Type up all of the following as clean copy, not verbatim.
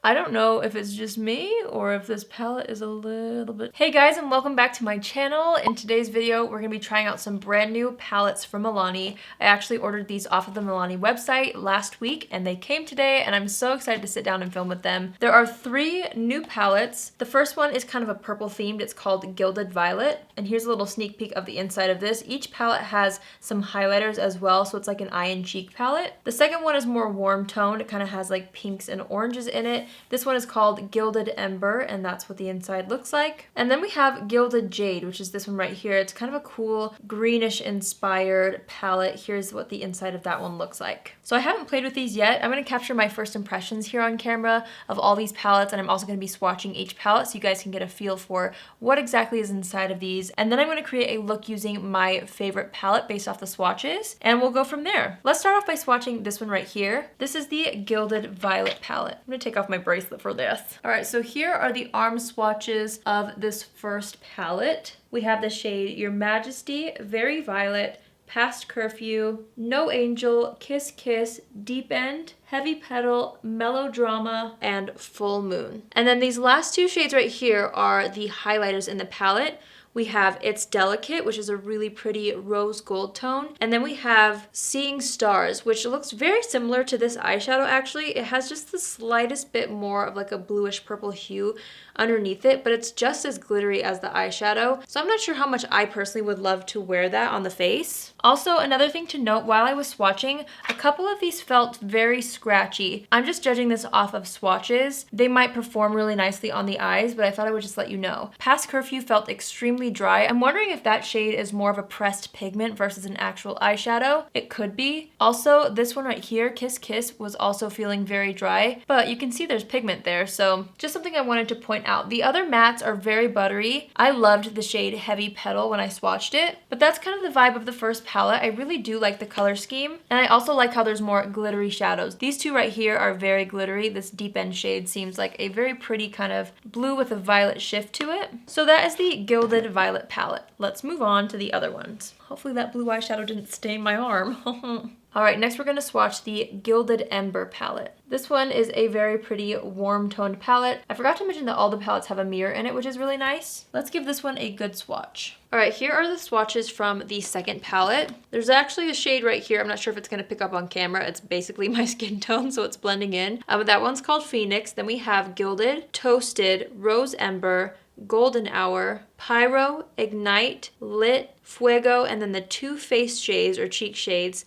I don't know if it's just me or if this palette is a little bit... Hey guys, and welcome back to my channel. In today's video, we're gonna be trying out some brand new palettes from Milani. I actually ordered these off of the Milani website last week and they came today and I'm so excited to sit down and film with them. There are 3 new palettes. The first one is kind of a purple themed. It's called Gilded Violet. And here's a little sneak peek of the inside of this. Each palette has some highlighters as well, so it's like an eye and cheek palette. The second one is more warm toned. It kind of has like pinks and oranges in it. This one is called Gilded Ember, and that's what the inside looks like. And then we have Gilded Jade, which is this one right here. It's kind of a cool greenish inspired palette. Here's what the inside of that one looks like. So I haven't played with these yet. I'm going to capture my first impressions here on camera of all these palettes, and I'm also going to be swatching each palette so you guys can get a feel for what exactly is inside of these. And then I'm going to create a look using my favorite palette based off the swatches, and we'll go from there. Let's start off by swatching this one right here. This is the Gilded Violet palette. I'm going to take off my bracelet for this. All right, so here are the arm swatches of this first palette. We have the shade Your Majesty, Very Violet, Past Curfew, No Angel, Kiss Kiss, Deep End, Heavy Petal, Melodrama, and Full Moon. And then these last 2 shades right here are the highlighters in the palette. We have It's Delicate, which is a really pretty rose gold tone. And then we have Seeing Stars, which looks very similar to this eyeshadow actually. It has just the slightest bit more of like a bluish purple hue underneath it, but it's just as glittery as the eyeshadow. So I'm not sure how much I personally would love to wear that on the face. Also, another thing to note while I was swatching, a couple of these felt very scratchy. I'm just judging this off of swatches. They might perform really nicely on the eyes, but I thought I would just let you know. Past Curfew felt extremely dry. I'm wondering if that shade is more of a pressed pigment versus an actual eyeshadow. It could be. Also, this one right here, Kiss Kiss, was also feeling very dry, but you can see there's pigment there, so just something I wanted to point out. The other mattes are very buttery. I loved the shade Heavy Petal when I swatched it, but that's kind of the vibe of the first palette. I really do like the color scheme, and I also like how there's more glittery shadows. These 2 right here are very glittery. This deep end shade seems like a very pretty kind of blue with a violet shift to it. So that is the Gilded Violet palette. Let's move on to the other ones. Hopefully that blue eyeshadow didn't stain my arm. Alright, next we're going to swatch the Gilded Ember palette. This one is a very pretty warm toned palette. I forgot to mention that all the palettes have a mirror in it, which is really nice. Let's give this one a good swatch. Alright, here are the swatches from the second palette. There's actually a shade right here. I'm not sure if it's going to pick up on camera. It's basically my skin tone, so it's blending in. But that one's called Phoenix. Then we have Gilded, Toasted, Rose Ember, Golden Hour, Pyro, Ignite, Lit, Fuego, and then the 2 face shades or cheek shades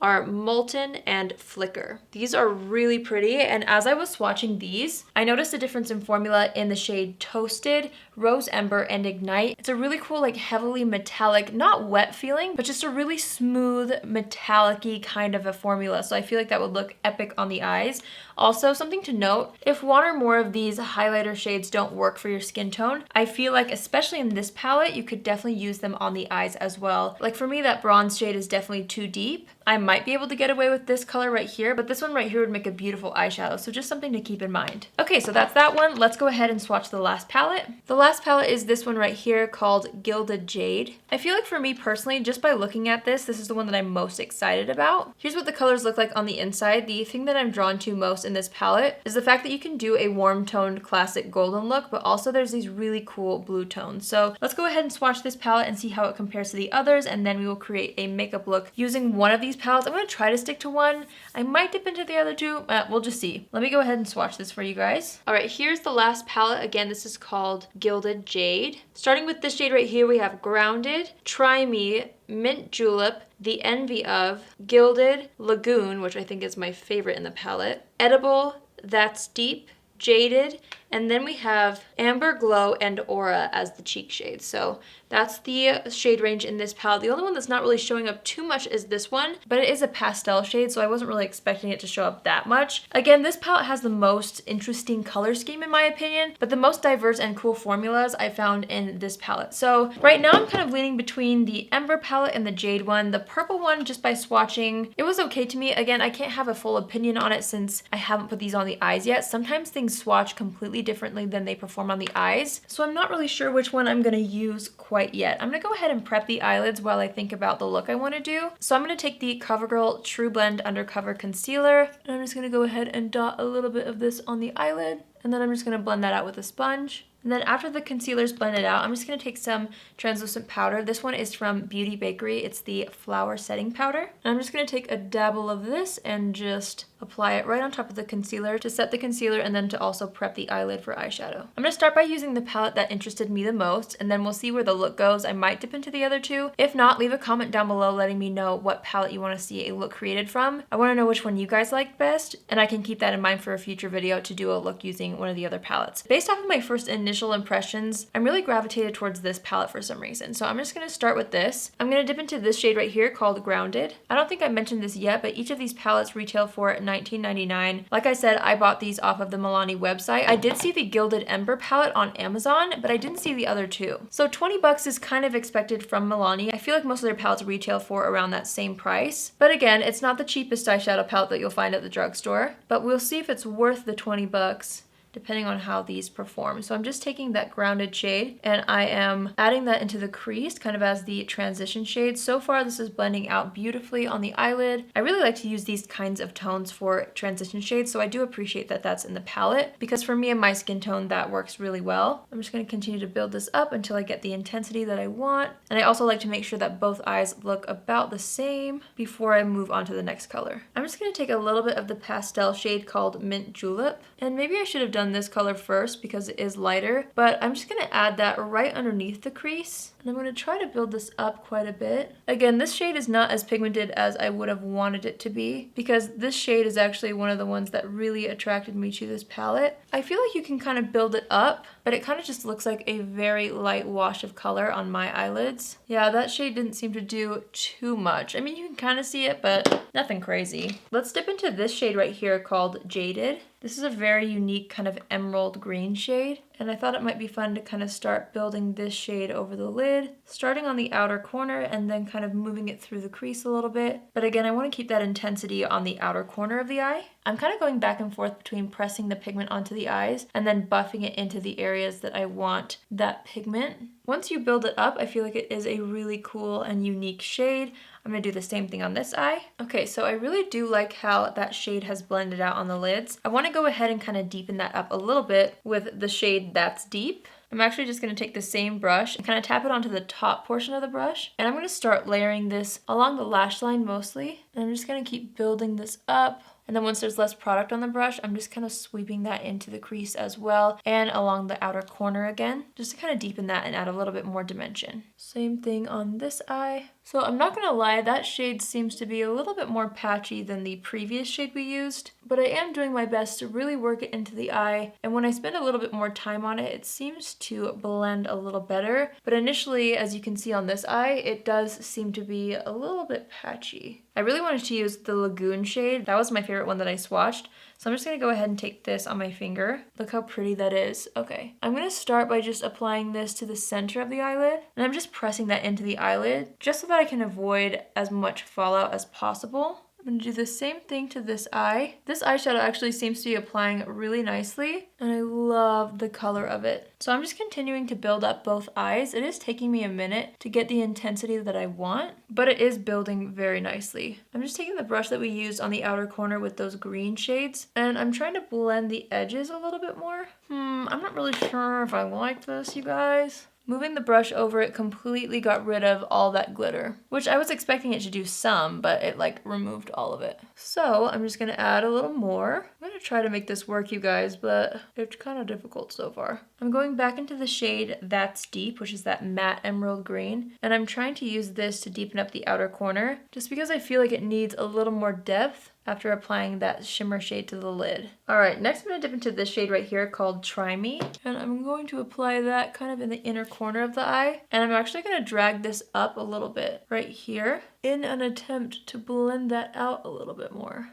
are Molten and Flicker. These are really pretty, and as I was swatching these, I noticed a difference in formula in the shade Toasted, Rose Ember, and Ignite. It's a really cool, like heavily metallic, not wet feeling, but just a really smooth, metallic-y kind of a formula. So I feel like that would look epic on the eyes. Also, something to note, if one or more of these highlighter shades don't work for your skin tone, I feel like, especially in this palette, you could definitely use them on the eyes as well. Like for me, that bronze shade is definitely too deep. I might be able to get away with this color right here, but this one right here would make a beautiful eyeshadow, so just something to keep in mind. Okay, so that's that one. Let's go ahead and swatch the last palette. The last palette is this one right here called Gilded Jade. I feel like for me personally, just by looking at this is the one that I'm most excited about. Here's what the colors look like on the inside. The thing that I'm drawn to most in this palette is the fact that you can do a warm toned classic golden look, but also there's these really cool blue tones. So let's go ahead and swatch this palette and see how it compares to the others, and then we will create a makeup look using one of these palettes. I'm going to try to stick to one. I might dip into the other 2. We'll just see. Let me go ahead and swatch this for you guys. All right, here's the last palette. Again, this is called Gilded Jade. Starting with this shade right here, we have Grounded, Try Me, Mint Julep, The Envy Of, Gilded, Lagoon, which I think is my favorite in the palette, Edible, That's Deep, Jaded, and then we have Amber Glow and Aura as the cheek shades. So that's the shade range in this palette. The only one that's not really showing up too much is this one, but it is a pastel shade, so I wasn't really expecting it to show up that much. Again, this palette has the most interesting color scheme in my opinion, but the most diverse and cool formulas I found in this palette. So right now I'm kind of leaning between the Ember palette and the Jade one. The purple one, just by swatching, it was okay to me. Again, I can't have a full opinion on it since I haven't put these on the eyes yet. Sometimes things swatch completely completely differently than they perform on the eyes. So I'm not really sure which one I'm gonna use quite yet. I'm gonna go ahead and prep the eyelids while I think about the look I wanna do. So I'm gonna take the CoverGirl True Blend Undercover Concealer, and I'm just gonna go ahead and dot a little bit of this on the eyelid, and then I'm just gonna blend that out with a sponge. And then after the concealer's blended out, I'm just going to take some translucent powder. This one is from Beauty Bakery. It's the Flower Setting Powder. And I'm just going to take a dabble of this and just apply it right on top of the concealer to set the concealer and then to also prep the eyelid for eyeshadow. I'm going to start by using the palette that interested me the most, and then we'll see where the look goes. I might dip into the other two. If not, leave a comment down below letting me know what palette you want to see a look created from. I want to know which one you guys liked best, and I can keep that in mind for a future video to do a look using one of the other palettes. Based off of my first initial impressions, I'm really gravitated towards this palette for some reason. So I'm just going to start with this. I'm going to dip into this shade right here called Grounded. I don't think I mentioned this yet, but each of these palettes retail for $19.99. Like I said, I bought these off of the Milani website. I did see the Gilded Ember palette on Amazon, but I didn't see the other two. So 20 bucks is kind of expected from Milani. I feel like most of their palettes retail for around that same price. But again, it's not the cheapest eyeshadow palette that you'll find at the drugstore, but we'll see if it's worth the 20 bucks. Depending on how these perform. So I'm just taking that Grounded shade and I am adding that into the crease kind of as the transition shade. So far this is blending out beautifully on the eyelid. I really like to use these kinds of tones for transition shades, so I do appreciate that that's in the palette because for me and my skin tone that works really well. I'm just going to continue to build this up until I get the intensity that I want, and I also like to make sure that both eyes look about the same before I move on to the next color. I'm just going to take a little bit of the pastel shade called Mint Julep, and maybe I should have done this color first because it is lighter, but I'm just going to add that right underneath the crease, and I'm going to try to build this up quite a bit. Again, this shade is not as pigmented as I would have wanted it to be because this shade is actually one of the ones that really attracted me to this palette. I feel like you can kind of build it up, but it kind of just looks like a very light wash of color on my eyelids. Yeah, that shade didn't seem to do too much. I mean, you can kind of see it, but nothing crazy. Let's dip into this shade right here called Jaded. This is a very unique kind of emerald green shade, and I thought it might be fun to kind of start building this shade over the lid, starting on the outer corner and then kind of moving it through the crease a little bit. But again, I want to keep that intensity on the outer corner of the eye. I'm kind of going back and forth between pressing the pigment onto the eyes and then buffing it into the areas that I want that pigment. Once you build it up, I feel like it is a really cool and unique shade. I'm going to do the same thing on this eye. Okay, so I really do like how that shade has blended out on the lids. I want to go ahead and kind of deepen that up a little bit with the shade That's Deep. I'm actually just going to take the same brush and kind of tap it onto the top portion of the brush. And I'm going to start layering this along the lash line mostly. And I'm just going to keep building this up. And then once there's less product on the brush, I'm just kind of sweeping that into the crease as well and along the outer corner again, just to kind of deepen that and add a little bit more dimension. Same thing on this eye. So I'm not gonna lie, that shade seems to be a little bit more patchy than the previous shade we used, but I am doing my best to really work it into the eye. And when I spend a little bit more time on it, it seems to blend a little better. But initially, as you can see on this eye, it does seem to be a little bit patchy. I really wanted to use the Lagoon shade. That was my favorite one that I swatched. So I'm just gonna go ahead and take this on my finger. Look how pretty that is. Okay, I'm gonna start by just applying this to the center of the eyelid. And I'm just pressing that into the eyelid just so that I can avoid as much fallout as possible. I'm gonna do the same thing to this eye. This eyeshadow actually seems to be applying really nicely, and I love the color of it. So I'm just continuing to build up both eyes. It is taking me a minute to get the intensity that I want, but it is building very nicely. I'm just taking the brush that we used on the outer corner with those green shades, and I'm trying to blend the edges a little bit more. I'm not really sure if I like this, you guys. Moving the brush over it completely got rid of all that glitter, which I was expecting it to do some, but it like removed all of it. So I'm just gonna add a little more. I'm gonna try to make this work, you guys, but it's kind of difficult so far. I'm going back into the shade That's Deep, which is that matte emerald green, and I'm trying to use this to deepen up the outer corner, just because I feel like it needs a little more depth after applying that shimmer shade to the lid. All right, next I'm gonna dip into this shade right here called Try Me, and I'm going to apply that kind of in the inner corner of the eye, and I'm actually gonna drag this up a little bit right here in an attempt to blend that out a little bit more.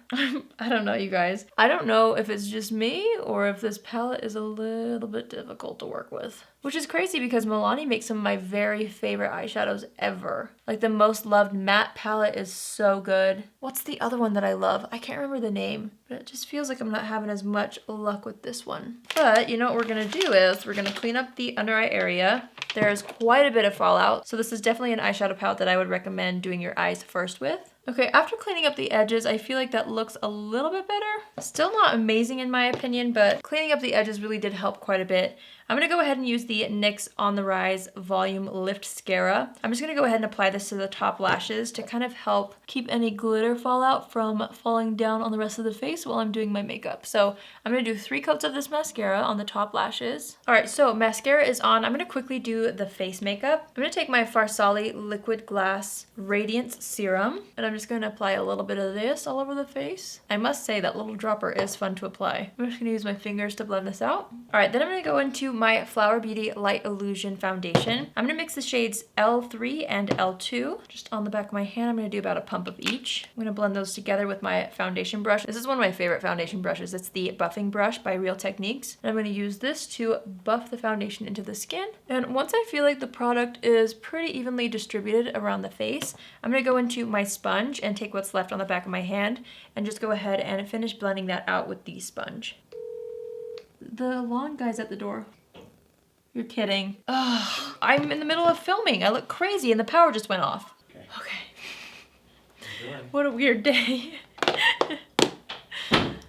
I don't know, you guys. I don't know if it's just me or if this palette is a little bit difficult to work with. Which is crazy because Milani makes some of my very favorite eyeshadows ever. Like the Most Loved matte palette is so good. What's the other one that I love? I can't remember the name. But it just feels like I'm not having as much luck with this one. But you know what we're gonna do is we're gonna clean up the under eye area. There's quite a bit of fallout, so this is definitely an eyeshadow palette that I would recommend doing your eyes first with. Okay, after cleaning up the edges, I feel like that looks a little bit better. Still not amazing in my opinion, but cleaning up the edges really did help quite a bit. I'm gonna go ahead and use the NYX On The Rise Volume Lift Mascara. I'm just gonna go ahead and apply this to the top lashes to kind of help keep any glitter fallout from falling down on the rest of the face while I'm doing my makeup. So I'm gonna do 3 coats of this mascara on the top lashes. All right, so mascara is on. I'm gonna quickly do the face makeup. I'm gonna take my Farsali Liquid Glass Radiance Serum, and I'm just gonna apply a little bit of this all over the face. I must say that little dropper is fun to apply. I'm just gonna use my fingers to blend this out. All right, then I'm gonna go into my Flower Beauty Light Illusion Foundation. I'm gonna mix the shades L3 and L2. Just on the back of my hand, I'm gonna do about a pump of each. I'm gonna blend those together with my foundation brush. This is one of my favorite foundation brushes. It's the Buffing Brush by Real Techniques. And I'm gonna use this to buff the foundation into the skin. And once I feel like the product is pretty evenly distributed around the face, I'm gonna go into my sponge and take what's left on the back of my hand and just go ahead and finish blending that out with the sponge. The lawn guy's at the door. You're kidding. Ugh, I'm in the middle of filming. I look crazy and the power just went off. Okay. What a weird day.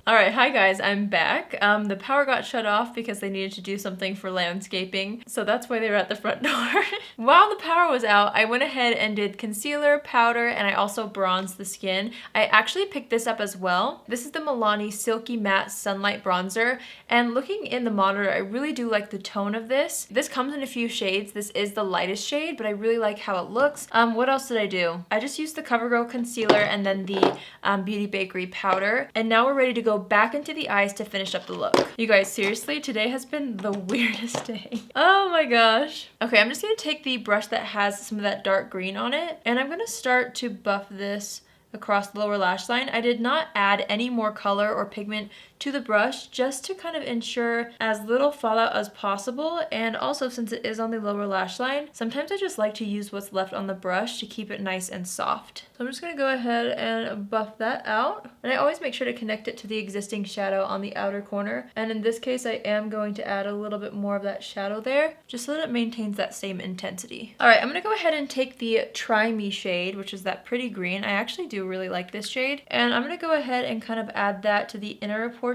All right, hi guys, I'm back. The power got shut off because they needed to do something for landscaping, so that's why they were at the front door. While the power was out, I went ahead and did concealer, powder, and I also bronzed the skin. I actually picked this up as well. This is the Milani Silky Matte Sunlight Bronzer, and looking in the monitor, I really do like the tone of this. This comes in a few shades. This is the lightest shade, but I really like how it looks. What else did I do? I just used the CoverGirl concealer and then the Beauty Bakery powder, and now we're ready to go back into the eyes to finish up the look. You guys, seriously, today has been the weirdest day. Oh my gosh. Okay, I'm just gonna take the brush that has some of that dark green on it, and I'm gonna start to buff this across the lower lash line. I did not add any more color or pigment to the brush just to kind of ensure as little fallout as possible, and also since it is on the lower lash line, sometimes I just like to use what's left on the brush to keep it nice and soft. So I'm just going to go ahead and buff that out, and I always make sure to connect it to the existing shadow on the outer corner, and in this case I am going to add a little bit more of that shadow there just so that it maintains that same intensity. Alright, I'm going to go ahead and take the Try Me shade, which is that pretty green. I actually do really like this shade, and I'm going to go ahead and kind of add that to the inner portion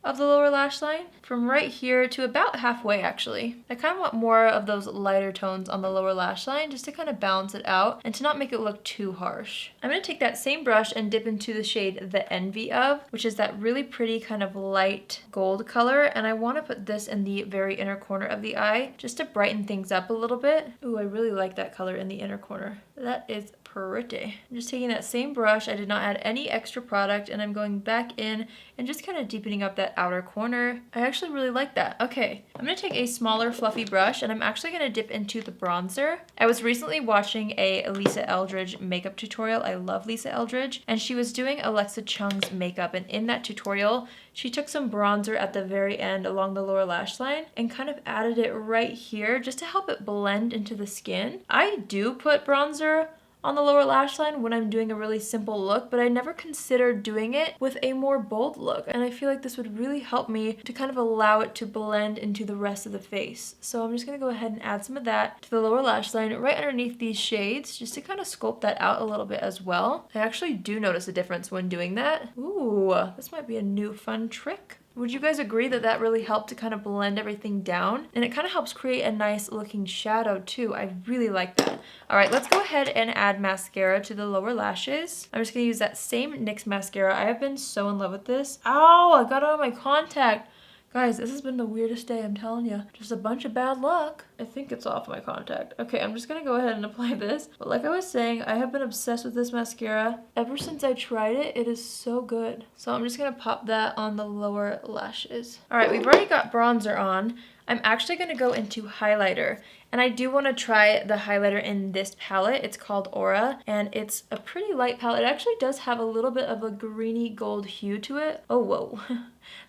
of the lower lash line from right here to about halfway actually. I kind of want more of those lighter tones on the lower lash line just to kind of balance it out and to not make it look too harsh. I'm going to take that same brush and dip into the shade The Envy Of, which is that really pretty kind of light gold color, and I want to put this in the very inner corner of the eye just to brighten things up a little bit. Ooh, I really like that color in the inner corner. That is pretty. I'm just taking that same brush. I did not add any extra product, and I'm going back in and just kind of deepening up that outer corner. I actually really like that. Okay, I'm going to take a smaller fluffy brush, and I'm actually going to dip into the bronzer. I was recently watching a Lisa Eldridge makeup tutorial. I love Lisa Eldridge, and she was doing Alexa Chung's makeup, and in that tutorial she took some bronzer at the very end along the lower lash line and kind of added it right here just to help it blend into the skin. I do put bronzer on the lower lash line when I'm doing a really simple look, but I never considered doing it with a more bold look, and I feel like this would really help me to kind of allow it to blend into the rest of the face. So I'm just going to go ahead and add some of that to the lower lash line right underneath these shades just to kind of sculpt that out a little bit as well. I actually do notice a difference when doing that. Ooh, this might be a new fun trick. Would you guys agree that that really helped to kind of blend everything down? And it kind of helps create a nice looking shadow too. I really like that. All right, let's go ahead and add mascara to the lower lashes. I'm just gonna use that same NYX mascara. I have been so in love with this. Ow, I got it on my contact. Guys, this has been the weirdest day, I'm telling you. Just a bunch of bad luck. I think it's off my contact. Okay, I'm just gonna go ahead and apply this. But like I was saying, I have been obsessed with this mascara. Ever since I tried it, it is so good. So I'm just gonna pop that on the lower lashes. All right, we've already got bronzer on. I'm actually gonna go into highlighter. And I do wanna try the highlighter in this palette. It's called Aura, and it's a pretty light palette. It actually does have a little bit of a greeny gold hue to it. Oh, whoa.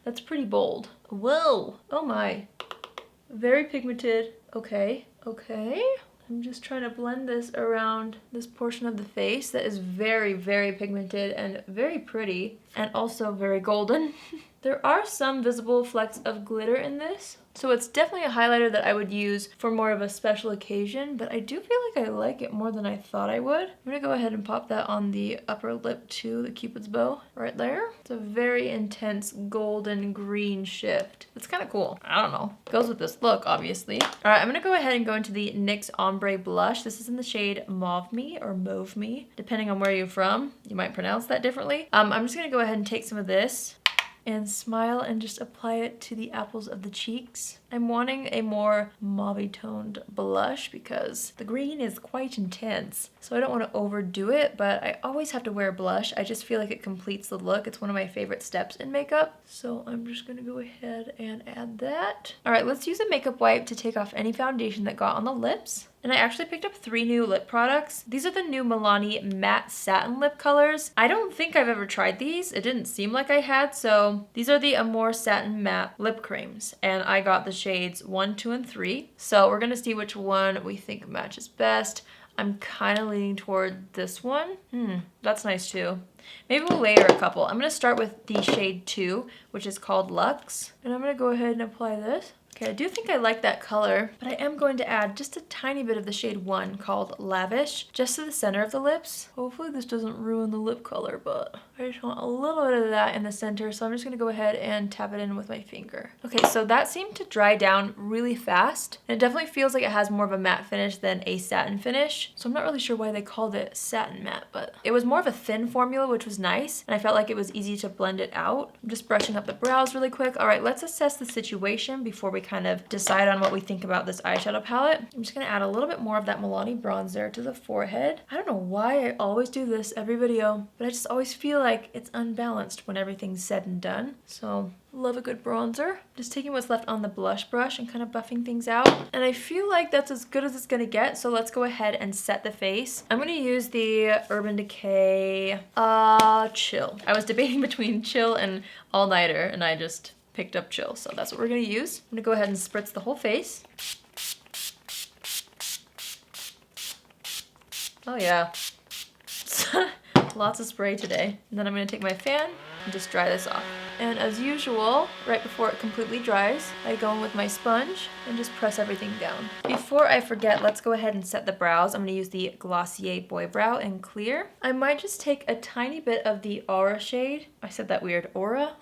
That's pretty bold. Whoa. Oh my. Very pigmented. Okay. Okay. I'm just trying to blend this around this portion of the face that is very, very pigmented and very pretty and also very golden. There are some visible flecks of glitter in this, so it's definitely a highlighter that I would use for more of a special occasion, but I do feel like I like it more than I thought I would. I'm gonna go ahead and pop that on the upper lip too, the Cupid's bow right there. It's a very intense golden green shift. It's kind of cool. I don't know. Goes with this look, obviously. All right, I'm gonna go ahead and go into the NYX Ombre Blush. This is in the shade Mauve Me or Mauve Me, depending on where you're from. You might pronounce that differently. I'm just gonna go ahead and take some of this and smile and just apply it to the apples of the cheeks. I'm wanting a more mauve toned blush because the green is quite intense. So I don't want to overdo it, but I always have to wear blush. I just feel like it completes the look. It's one of my favorite steps in makeup. So I'm just gonna go ahead and add that. All right, let's use a makeup wipe to take off any foundation that got on the lips. And I actually picked up 3 new lip products. These are the new Milani Matte Satin Lip Colors. I don't think I've ever tried these. It didn't seem like I had, so these are the Amore Satin Matte Lip Creams. And I got the shades 1, 2, and 3. So we're gonna see which one we think matches best. I'm kind of leaning toward this one. That's nice too. Maybe we'll layer a couple. I'm gonna start with the shade 2, which is called Luxe. And I'm gonna go ahead and apply this. Okay, I do think I like that color, but I am going to add just a tiny bit of the shade 1 called Lavish, just to the center of the lips. Hopefully this doesn't ruin the lip color, but I just want a little bit of that in the center, so I'm just gonna go ahead and tap it in with my finger. Okay, so that seemed to dry down really fast, and it definitely feels like it has more of a matte finish than a satin finish, so I'm not really sure why they called it satin matte, but it was more of a thin formula, which was nice, and I felt like it was easy to blend it out. I'm just brushing up the brows really quick. All right, let's assess the situation before we kind of decide on what we think about this eyeshadow palette. I'm just gonna add a little bit more of that Milani bronzer to the forehead. I don't know why I always do this every video, but I just always feel like it's unbalanced when everything's said and done. So love a good bronzer. Just taking what's left on the blush brush and kind of buffing things out. And I feel like that's as good as it's gonna get, so let's go ahead and set the face. I'm gonna use the Urban Decay Chill. I was debating between Chill and All Nighter, and I just picked up Chill, so that's what we're gonna use. I'm gonna go ahead and spritz the whole face. Oh yeah. Lots of spray today. And then I'm gonna take my fan and just dry this off. And as usual, right before it completely dries, I go in with my sponge and just press everything down. Before I forget, let's go ahead and set the brows. I'm gonna use the Glossier Boy Brow in Clear. I might just take a tiny bit of the Aura shade. I said that weird, Aura?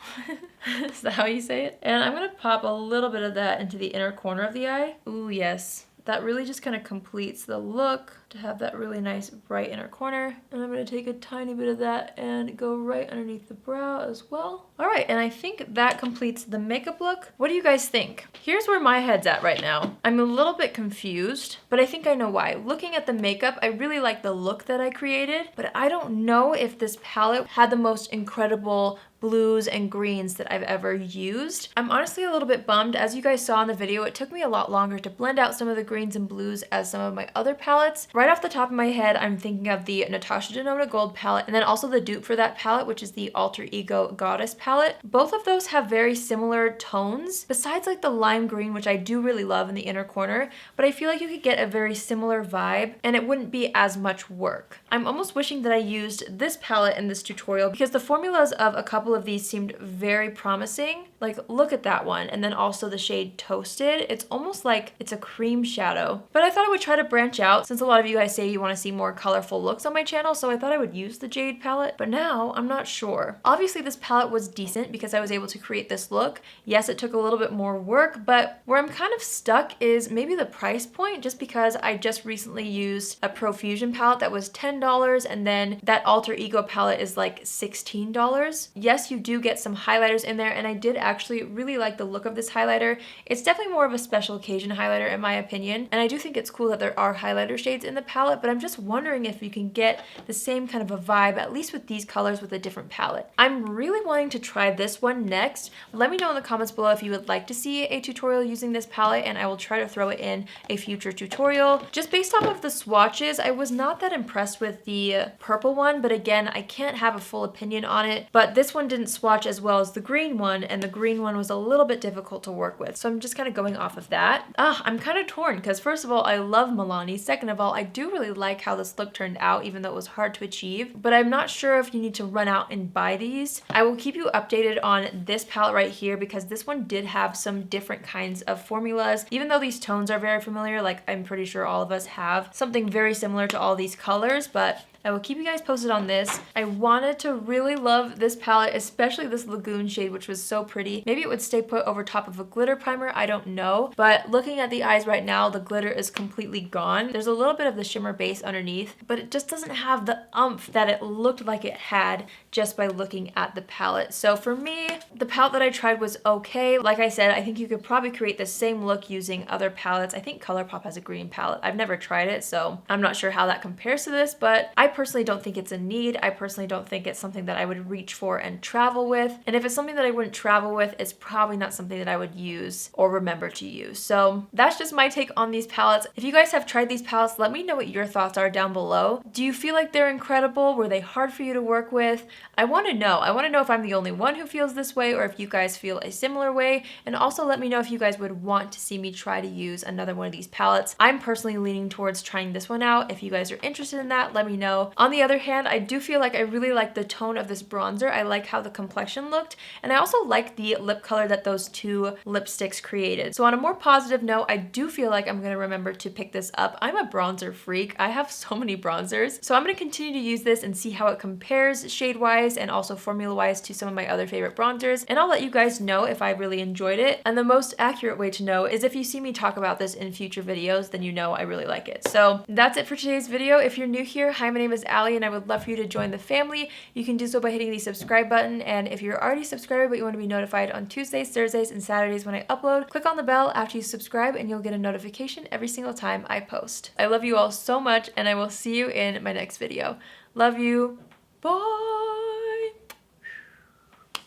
Is that how you say it? And I'm gonna pop a little bit of that into the inner corner of the eye. Ooh, yes. That really just kind of completes the look to have that really nice bright inner corner. And I'm gonna take a tiny bit of that and go right underneath the brow as well. All right, and I think that completes the makeup look. What do you guys think? Here's where my head's at right now. I'm a little bit confused, but I think I know why. Looking at the makeup, I really like the look that I created, but I don't know if this palette had the most incredible blues and greens that I've ever used. I'm honestly a little bit bummed. As you guys saw in the video, it took me a lot longer to blend out some of the greens and blues as some of my other palettes. Right off the top of my head, I'm thinking of the Natasha Denona Gold palette, and then also the dupe for that palette, which is the Alter Ego Goddess palette. Both of those have very similar tones, besides like the lime green, which I do really love in the inner corner, but I feel like you could get a very similar vibe and it wouldn't be as much work. I'm almost wishing that I used this palette in this tutorial because the formulas of a couple of these seemed very promising. Like, look at that one, and then also the shade Toasted. It's almost like it's a cream shadow. But I thought I would try to branch out since a lot of you guys say you want to see more colorful looks on my channel, so I thought I would use the Jade palette, but now I'm not sure. Obviously this palette was decent because I was able to create this look. Yes, it took a little bit more work, but where I'm kind of stuck is maybe the price point, just because I just recently used a Profusion palette that was $10, and then that Alter Ego palette is like $16. Yes, you do get some highlighters in there, and I did actually really like the look of this highlighter. It's definitely more of a special occasion highlighter in my opinion, and I do think it's cool that there are highlighter shades in the palette, but I'm just wondering if you can get the same kind of a vibe, at least with these colors, with a different palette. I'm really wanting to try this one next. Let me know in the comments below if you would like to see a tutorial using this palette, and I will try to throw it in a future tutorial. Just based off of the swatches, I was not that impressed with the purple one, but again, I can't have a full opinion on it, but this one one didn't swatch as well as the green one, and the green one was a little bit difficult to work with. So I'm just kind of going off of that. I'm kind of torn because first of all, I love Milani. Second of all, I do really like how this look turned out, even though it was hard to achieve. But I'm not sure if you need to run out and buy these. I will keep you updated on this palette right here because this one did have some different kinds of formulas. Even though these tones are very familiar, like I'm pretty sure all of us have something very similar to all these colors, but I will keep you guys posted on this. I wanted to really love this palette, especially this Lagoon shade, which was so pretty. Maybe it would stay put over top of a glitter primer, I don't know. But looking at the eyes right now, the glitter is completely gone. There's a little bit of the shimmer base underneath, but it just doesn't have the oomph that it looked like it had just by looking at the palette. So for me, the palette that I tried was okay. Like I said, I think you could probably create the same look using other palettes. I think ColourPop has a green palette. I've never tried it, so I'm not sure how that compares to this, but I personally don't think it's a need. I personally don't think it's something that I would reach for and travel with. And if it's something that I wouldn't travel with, it's probably not something that I would use or remember to use. So that's just my take on these palettes. If you guys have tried these palettes, let me know what your thoughts are down below. Do you feel like they're incredible? Were they hard for you to work with? I want to know. I want to know if I'm the only one who feels this way or if you guys feel a similar way. And also let me know if you guys would want to see me try to use another one of these palettes. I'm personally leaning towards trying this one out. If you guys are interested in that, let me know. On the other hand, I do feel like I really like the tone of this bronzer. I like how the complexion looked, and I also like the lip color that those two lipsticks created. So on a more positive note, I do feel like I'm gonna remember to pick this up. I'm a bronzer freak. I have so many bronzers. So I'm gonna continue to use this and see how it compares shade-wise and also formula-wise to some of my other favorite bronzers, and I'll let you guys know if I really enjoyed it. And the most accurate way to know is if you see me talk about this in future videos, then you know I really like it. So that's it for today's video. If you're new here, hi, my name is Allie, and I would love for you to join the family. You can do so by hitting the subscribe button, and if you're already subscribed but you want to be notified on Tuesdays, Thursdays, and Saturdays when I upload, click on the bell after you subscribe and you'll get a notification every single time I post. I love you all so much, and I will see you in my next video. Love you. Bye!